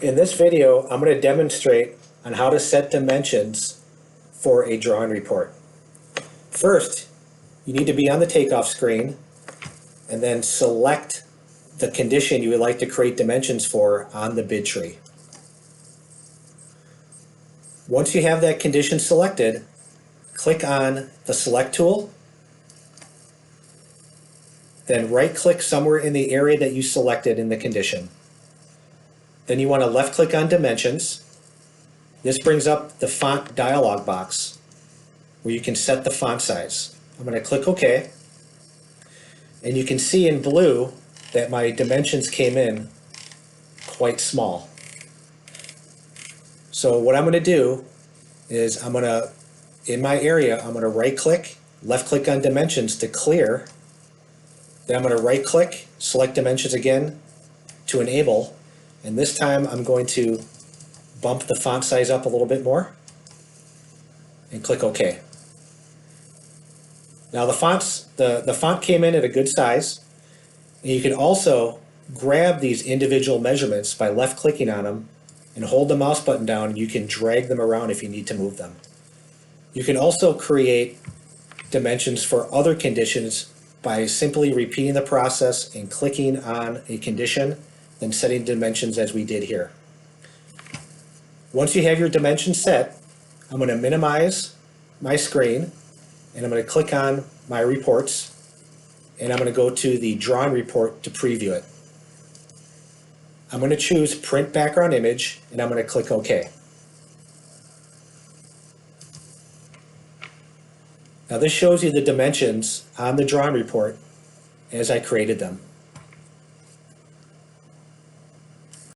In this video, I'm going to demonstrate on how to set dimensions for a drawing report. First, you need to be on the takeoff screen and then select the condition you would like to create dimensions for on the bid tree. Once you have that condition selected, click on the Select tool, then right-click somewhere in the area that you selected in the condition. Then you want to left-click on Dimensions. This brings up the font dialog box where you can set the font size. I'm going to click OK, and you can see in blue that my dimensions came in quite small. So what I'm going to do is in my area, I'm going to right-click, left-click on Dimensions to clear. Then I'm going to right-click, select Dimensions again to enable, and this time I'm going to bump the font size up a little bit more and click OK. Now the font came in at a good size, and you can also grab these individual measurements by left-clicking on them and hold the mouse button down, and you can drag them around if you need to move them. You can also create dimensions for other conditions by simply repeating the process and clicking on a condition, then setting dimensions as we did here. Once you have your dimensions set, I'm going to minimize my screen, and I'm going to click on my reports, and I'm going to go to the drawing report to preview it. I'm going to choose Print Background Image, and I'm going to click OK. Now this shows you the dimensions on the drawing report as I created them.